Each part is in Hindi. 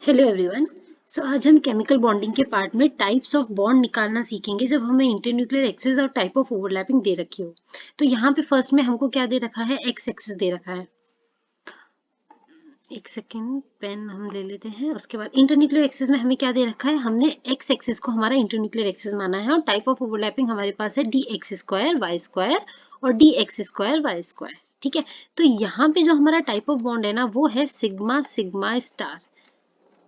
Hello everyone. आज हम केमिकल बॉन्डिंग के पार्ट में टाइप्स ऑफ बॉन्ड निकालना सीखेंगे जब हमें इंटरन्यूक्लियर एक्सिस और टाइप ऑफ ओवरलैपिंग दे रखी हो। तो यहाँ पे फर्स्ट में हमको क्या दे रखा है, एक्स एक्सिस दे रखा है। एक सेकेंड, पेन हम ले लेते हैं। उसके बाद इंटरन्यूक्लियर एक्सिस में हमें क्या दे रखा है, हमने एक्स एक्सिस को हमारा इंटरन्यूक्लियर एक्सिस माना है और टाइप ऑफ ओवरलैपिंग हमारे पास है d x square y square और d x square y square. ठीक है, तो यहाँ पे जो हमारा टाइप ऑफ बॉन्ड है ना, वो है सिग्मा सिग्मा स्टार।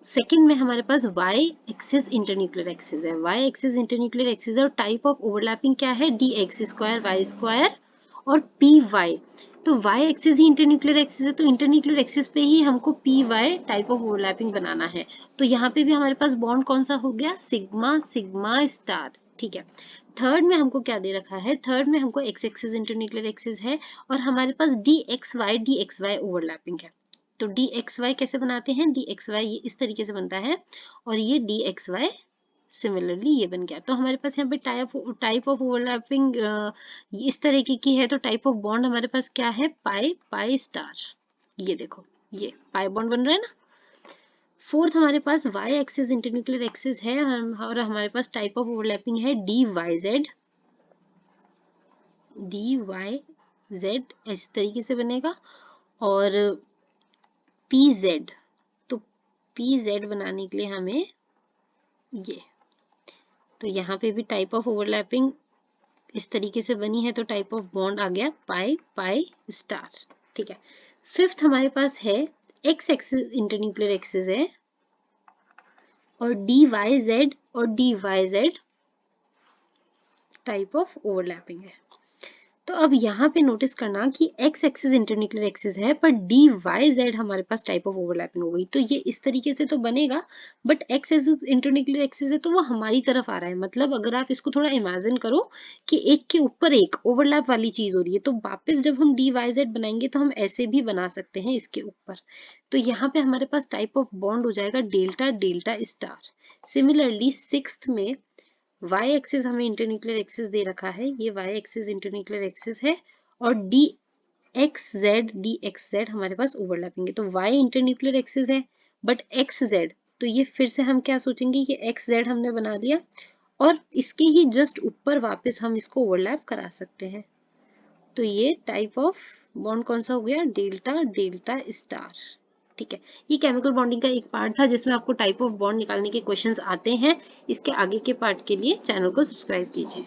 सेकेंड में हमारे पास y एक्सिस इंटरन्यूक्लियर एक्सिस है, y एक्सिस इंटरन्यूक्लियर एक्सिस है और टाइप ऑफ ओवरलैपिंग क्या है, d x square y square और पी वाई। तो y एक्सिस ही इंटरन्यूक्लियर एक्सिस है, तो इंटरन्यूक्लियर एक्सिस पे ही हमको p y type of overlapping बनाना है। तो यहाँ पे भी हमारे पास बॉन्ड कौन सा हो गया, सिग्मा सिग्मा स्टार। ठीक है, थर्ड में हमको क्या दे रखा है, थर्ड में हमको एक्स एक्सिस इंटरन्यूक्लियर एक्सिस है और हमारे पास डी एक्स वाई ओवरलैपिंग है। तो डी एक्स वाई कैसे बनाते हैं, डी एक्स वाई ये इस तरीके से बनता है और ये डी एक्स वाई सिमिलरली ये बन गया। तो हमारे पास यहाँ पे टाइप ऑफ ओवरलैपिंग इस तरीके की है। तो टाइप ऑफ बॉन्ड हमारे पास क्या है, पाई पाई स्टार। ये देखो, ये पाई बॉन्ड बन रहा है ना। फोर्थ हमारे पास वाई एक्सिस इंटरन्यूक्लियर एक्सिस है और हमारे पास टाइप ऑफ ओवरलैपिंग है D Y Z. D Y Z इस तरीके से बनेगा और पी जेड, तो पी जेड बनाने के लिए हमें ये, तो यहाँ पे भी टाइप ऑफ ओवरलैपिंग इस तरीके से बनी है, तो टाइप ऑफ बॉन्ड आ गया पाई पाई स्टार। ठीक है, फिफ्थ हमारे पास है एक्स एक्सिस इंटरन्यूक्लियर एक्सिस है और डी वाई जेड और D Y Z type of overlapping है। तो अब यहाँ पे नोटिस करना कि एक्स एक्सिस इंटरन्यूक्लियर एक्सिस है पर डी वाई जेड हमारे पास टाइप ऑफ ओवरलैपिंग हो गई। तो ये इस तरीके से तो बनेगा, but x axis internuclear axis है तो वो हमारी तरफ आ रहा है। मतलब अगर आप इसको थोड़ा इमेजिन करो कि एक के ऊपर एक ओवरलैप वाली चीज हो रही है, तो वापस जब हम डी वाई जेड बनाएंगे तो हम ऐसे भी बना सकते हैं इसके ऊपर। तो यहाँ पे हमारे पास टाइप ऑफ बॉन्ड हो जाएगा delta delta star. Similarly sixth में y एक्सिस हमें इंटरन्यूक्लियर एक्सिस दे रखा है, ये y एक्सिस इंटरन्यूक्लियर एक्सिस है और डी एक्स जेड हमारे पास ओवरलैपिंग है। तो y इंटरन्यूक्लियर एक्सिस है बट एक्स जेड, तो ये फिर से हम क्या सोचेंगे कि एक्स जेड हमने बना दिया और इसके ही जस्ट ऊपर वापस हम इसको ओवरलैप करा सकते हैं। तो ये टाइप ऑफ बॉन्ड कौन सा हो गया, डेल्टा डेल्टा स्टार। ठीक है, ये केमिकल बॉन्डिंग का एक पार्ट था जिसमें आपको टाइप ऑफ बॉन्ड निकालने के क्वेश्चंस आते हैं। इसके आगे के पार्ट के लिए चैनल को सब्सक्राइब कीजिए।